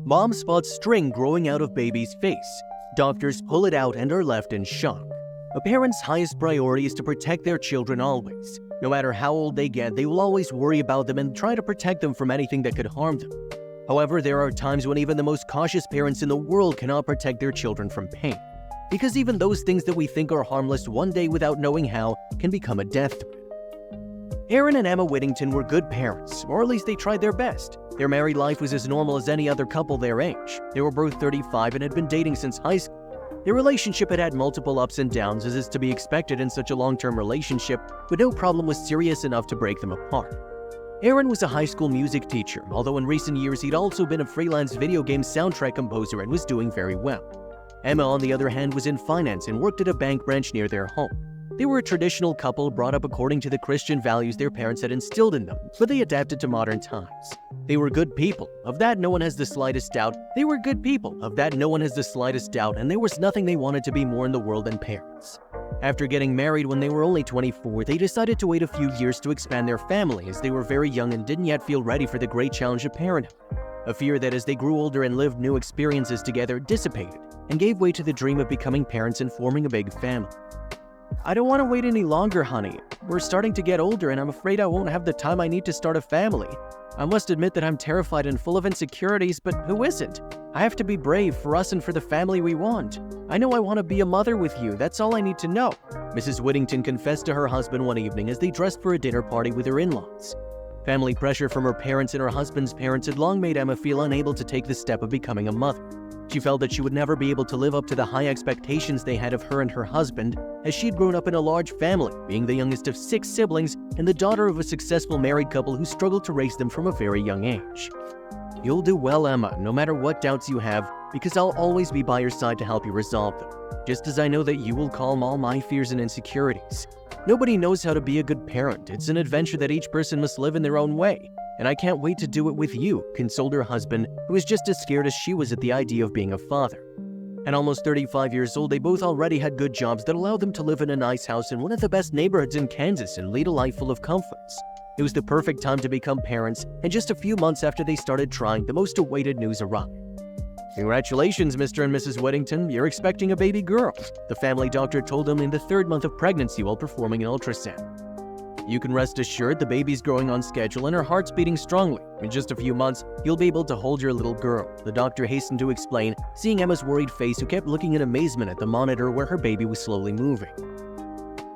Mom spots string growing out of baby's face. Doctors pull it out and are left in shock. A parent's highest priority is to protect their children always. No matter how old they get, they will always worry about them and try to protect them from anything that could harm them. However, there are times when even the most cautious parents in the world cannot protect their children from pain. Because even those things that we think are harmless one day without knowing how can become a death threat. Aaron and Emma Whittington were good parents, or at least they tried their best. Their married life was as normal as any other couple their age. They were both 35 and had been dating since high school. Their relationship had had multiple ups and downs, as is to be expected in such a long-term relationship, but no problem was serious enough to break them apart. Aaron was a high school music teacher, although in recent years he'd also been a freelance video game soundtrack composer and was doing very well. Emma, on the other hand, was in finance and worked at a bank branch near their home. They were a traditional couple brought up according to the Christian values their parents had instilled in them, but they adapted to modern times. They were good people, of that no one has the slightest doubt. And there was nothing they wanted to be more in the world than parents. After getting married when they were only 24, they decided to wait a few years to expand their family as they were very young and didn't yet feel ready for the great challenge of parenthood. A fear that as they grew older and lived new experiences together dissipated and gave way to the dream of becoming parents and forming a big family. "I don't want to wait any longer, honey. We're starting to get older and I'm afraid I won't have the time I need to start a family. I must admit that I'm terrified and full of insecurities, but who isn't? I have to be brave for us and for the family we want. I know I want to be a mother with you, that's all I need to know," Mrs. Whittington confessed to her husband one evening as they dressed for a dinner party with her in-laws. Family pressure from her parents and her husband's parents had long made Emma feel unable to take the step of becoming a mother. She felt that she would never be able to live up to the high expectations they had of her and her husband, as she'd grown up in a large family, being the youngest of 6 siblings and the daughter of a successful married couple who struggled to raise them from a very young age. "You'll do well, Emma, no matter what doubts you have, because I'll always be by your side to help you resolve them, just as I know that you will calm all my fears and insecurities. Nobody knows how to be a good parent. It's an adventure that each person must live in their own way, and I can't wait to do it with you," consoled her husband, who was just as scared as she was at the idea of being a father. At almost 35 years old, they both already had good jobs that allowed them to live in a nice house in one of the best neighborhoods in Kansas and lead a life full of comforts. It was the perfect time to become parents, and just a few months after they started trying, the most awaited news arrived. "Congratulations, Mr. and Mrs. Whittington, you're expecting a baby girl," the family doctor told them in the 3rd month of pregnancy while performing an ultrasound. "You can rest assured the baby's growing on schedule and her heart's beating strongly. In just a few months, you'll be able to hold your little girl," the doctor hastened to explain, seeing Emma's worried face, who kept looking in amazement at the monitor where her baby was slowly moving.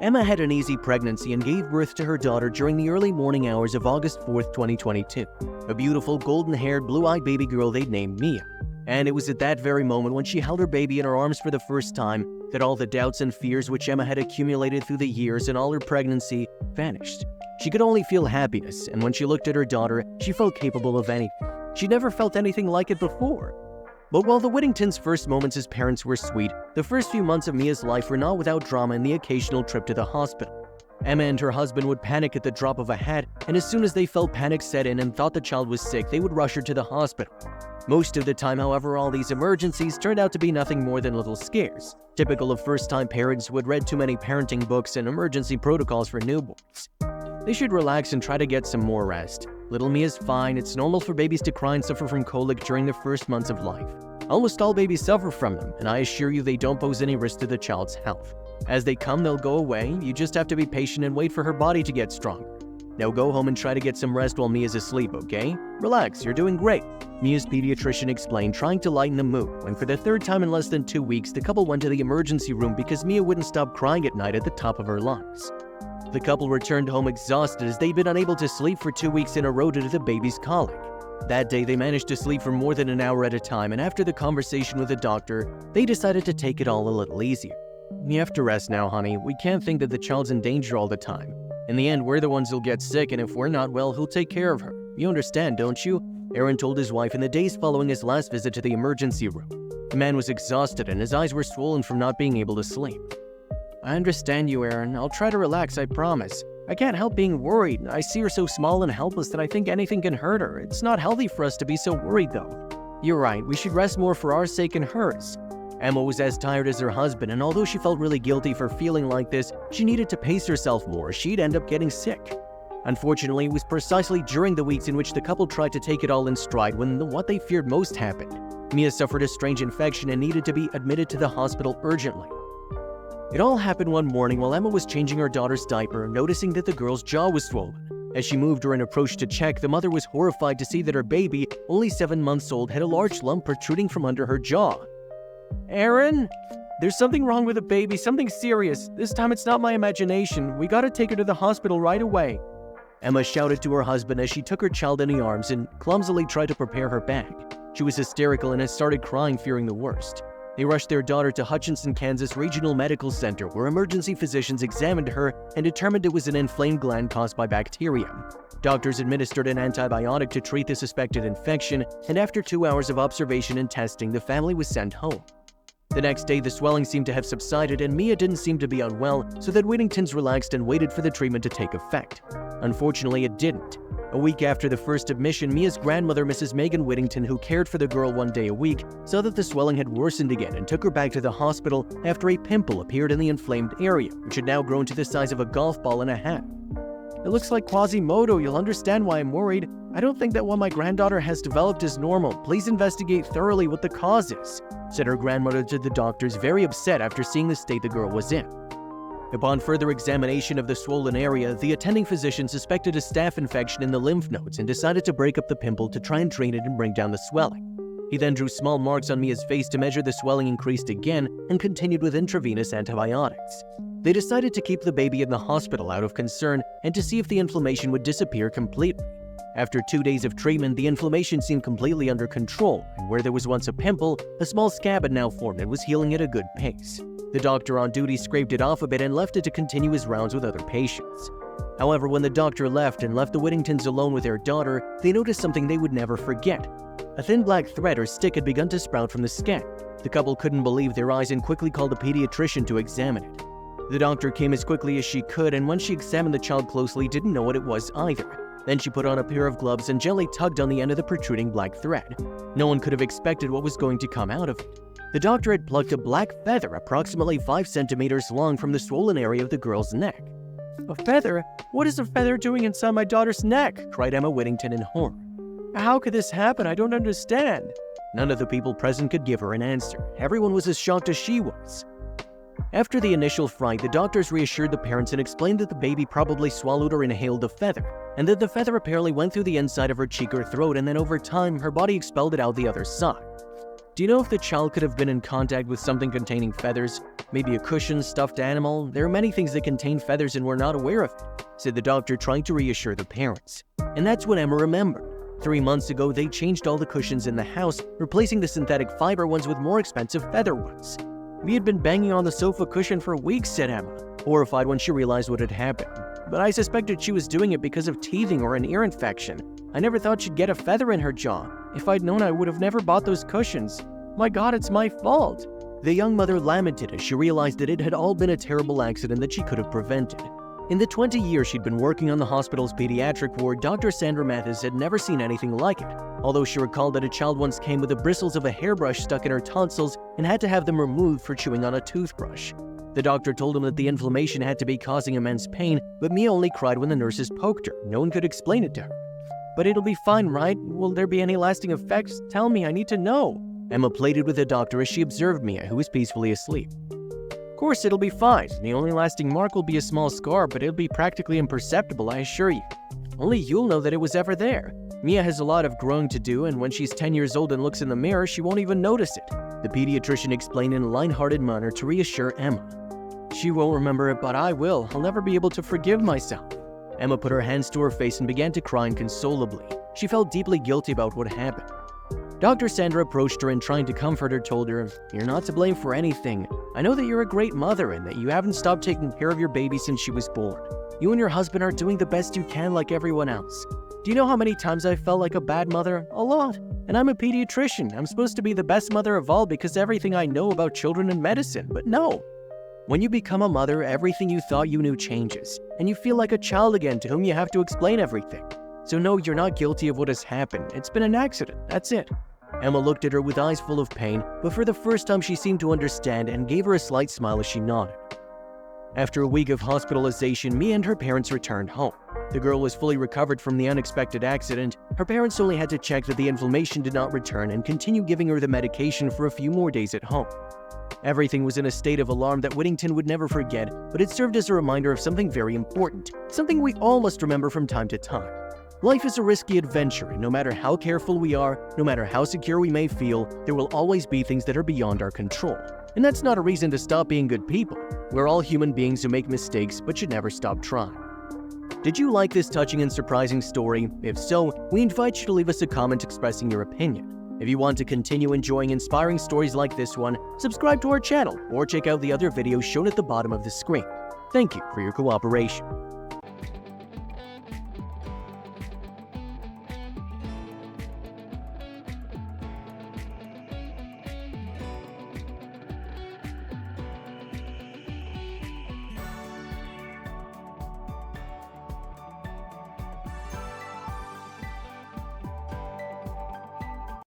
Emma had an easy pregnancy and gave birth to her daughter during the early morning hours of August 4th, 2022. A beautiful golden-haired, blue-eyed baby girl they'd named Mia. And it was at that very moment when she held her baby in her arms for the first time that all the doubts and fears which Emma had accumulated through the years and all her pregnancy vanished. She could only feel happiness, and when she looked at her daughter, she felt capable of anything. She'd never felt anything like it before. But while the Whittingtons' first moments as parents were sweet, the first few months of Mia's life were not without drama and the occasional trip to the hospital. Emma and her husband would panic at the drop of a hat, and as soon as they felt panic set in and thought the child was sick, they would rush her to the hospital. Most of the time, however, all these emergencies turned out to be nothing more than little scares, typical of first-time parents who had read too many parenting books and emergency protocols for newborns. They should relax and try to get some more rest. Little Mia's fine. It's normal for babies to cry and suffer from colic during their first months of life. Almost all babies suffer from them, and I assure you they don't pose any risk to the child's health. As they come, they'll go away. You just have to be patient and wait for her body to get stronger. Now go home and try to get some rest while Mia's asleep, okay? Relax, you're doing great," Mia's pediatrician explained, trying to lighten the mood, when for the 3rd time in less than 2 weeks, the couple went to the emergency room because Mia wouldn't stop crying at night at the top of her lungs. The couple returned home exhausted as they'd been unable to sleep for 2 weeks in a row due to the baby's colic. That day, they managed to sleep for more than an hour at a time, and after the conversation with the doctor, they decided to take it all a little easier. "You have to rest now, honey. We can't think that the child's in danger all the time. In the end, we're the ones who'll get sick, and if we're not well, he'll take care of her. You understand, don't you?" Aaron told his wife in the days following his last visit to the emergency room. The man was exhausted, and his eyes were swollen from not being able to sleep. "I understand you, Aaron. I'll try to relax, I promise. I can't help being worried. I see her so small and helpless that I think anything can hurt her. It's not healthy for us to be so worried, though. You're right, we should rest more for our sake and hers. Emma was as tired as her husband, and although she felt really guilty for feeling like this, she needed to pace herself more. She'd end up getting sick. Unfortunately, it was precisely during the weeks in which the couple tried to take it all in stride when what they feared most happened. Mia suffered a strange infection and needed to be admitted to the hospital urgently. It all happened one morning while Emma was changing her daughter's diaper, noticing that the girl's jaw was swollen. As she moved her and approached to check, the mother was horrified to see that her baby, only 7 months old, had a large lump protruding from under her jaw. "Aaron, there's something wrong with the baby, something serious. This time it's not my imagination. We gotta take her to the hospital right away." Emma shouted to her husband as she took her child in the arms and clumsily tried to prepare her bag. She was hysterical and had started crying, fearing the worst. They rushed their daughter to Hutchinson, Kansas Regional Medical Center, where emergency physicians examined her and determined it was an inflamed gland caused by bacterium. Doctors administered an antibiotic to treat the suspected infection, and after 2 hours of observation and testing, the family was sent home. The next day, the swelling seemed to have subsided, and Mia didn't seem to be unwell, so the Whittingtons relaxed and waited for the treatment to take effect. Unfortunately, it didn't. A week after the first admission, Mia's grandmother, Mrs. Megan Whittington, who cared for the girl 1 day a week, saw that the swelling had worsened again and took her back to the hospital after a pimple appeared in the inflamed area, which had now grown to the size of a golf ball and a half. "It looks like Quasimodo. You'll understand why I'm worried. I don't think that what my granddaughter has developed is normal. Please investigate thoroughly what the cause is," said her grandmother to the doctors, very upset after seeing the state the girl was in. Upon further examination of the swollen area, the attending physician suspected a staph infection in the lymph nodes and decided to break up the pimple to try and drain it and bring down the swelling. He then drew small marks on Mia's face to measure the swelling increased again and continued with intravenous antibiotics. They decided to keep the baby in the hospital out of concern and to see if the inflammation would disappear completely. After 2 days of treatment, the inflammation seemed completely under control, and where there was once a pimple, a small scab had now formed and was healing at a good pace. The doctor on duty scraped it off a bit and left it to continue his rounds with other patients. However, when the doctor left the Whittingtons alone with their daughter, they noticed something they would never forget. A thin black thread or stick had begun to sprout from the skin. The couple couldn't believe their eyes and quickly called a pediatrician to examine it. The doctor came as quickly as she could, and when she examined the child closely, didn't know what it was either. Then she put on a pair of gloves and gently tugged on the end of the protruding black thread. No one could have expected what was going to come out of it. The doctor had plucked a black feather approximately 5 centimeters long from the swollen area of the girl's neck. "A feather? What is a feather doing inside my daughter's neck?" cried Emma Whittington in horror. "How could this happen? I don't understand." None of the people present could give her an answer. Everyone was as shocked as she was. After the initial fright, the doctors reassured the parents and explained that the baby probably swallowed or inhaled the feather, and that the feather apparently went through the inside of her cheek or throat, and then over time, her body expelled it out the other side. "Do you know if the child could have been in contact with something containing feathers? Maybe a cushion, stuffed animal? There are many things that contain feathers and we're not aware of it," said the doctor, trying to reassure the parents. And that's when Emma remembered. 3 months ago, they changed all the cushions in the house, replacing the synthetic fiber ones with more expensive feather ones. "We had been banging on the sofa cushion for weeks," said Emma, horrified when she realized what had happened. "But I suspected she was doing it because of teething or an ear infection. I never thought she'd get a feather in her jaw. If I'd known, I would have never bought those cushions. My God, it's my fault." The young mother lamented as she realized that it had all been a terrible accident that she could have prevented. In the 20 years she'd been working on the hospital's pediatric ward, Dr. Sandra Mathis had never seen anything like it, although she recalled that a child once came with the bristles of a hairbrush stuck in her tonsils and had to have them removed for chewing on a toothbrush. The doctor told him that the inflammation had to be causing immense pain, but Mia only cried when the nurses poked her. No one could explain it to her. "But it'll be fine, right? Will there be any lasting effects? Tell me, I need to know." Emma pleaded with the doctor as she observed Mia, who was peacefully asleep. "Of course, it'll be fine. The only lasting mark will be a small scar, but it'll be practically imperceptible, I assure you. Only you'll know that it was ever there. Mia has a lot of growing to do, and when she's 10 years old and looks in the mirror, she won't even notice it," the pediatrician explained in a lighthearted manner to reassure Emma. "She won't remember it, but I will. I'll never be able to forgive myself." Emma put her hands to her face and began to cry inconsolably. She felt deeply guilty about what happened. Dr. Sandra approached her and, trying to comfort her, told her, "You're not to blame for anything. I know that you're a great mother and that you haven't stopped taking care of your baby since she was born. You and your husband are doing the best you can like everyone else. Do you know how many times I felt like a bad mother? A lot. And I'm a pediatrician. I'm supposed to be the best mother of all because everything I know about children and medicine, but no. When you become a mother, everything you thought you knew changes, and you feel like a child again to whom you have to explain everything. So no, you're not guilty of what has happened. It's been an accident, that's it." Emma looked at her with eyes full of pain, but for the first time she seemed to understand and gave her a slight smile as she nodded. After a week of hospitalization, Mia and her parents returned home. The girl was fully recovered from the unexpected accident. Her parents only had to check that the inflammation did not return and continue giving her the medication for a few more days at home. Everything was in a state of alarm that Whittington would never forget, but it served as a reminder of something very important, something we all must remember from time to time. Life is a risky adventure, and no matter how careful we are, no matter how secure we may feel, there will always be things that are beyond our control. And that's not a reason to stop being good people. We're all human beings who make mistakes, but should never stop trying. Did you like this touching and surprising story? If so, we invite you to leave us a comment expressing your opinion. If you want to continue enjoying inspiring stories like this one, subscribe to our channel or check out the other videos shown at the bottom of the screen. Thank you for your cooperation.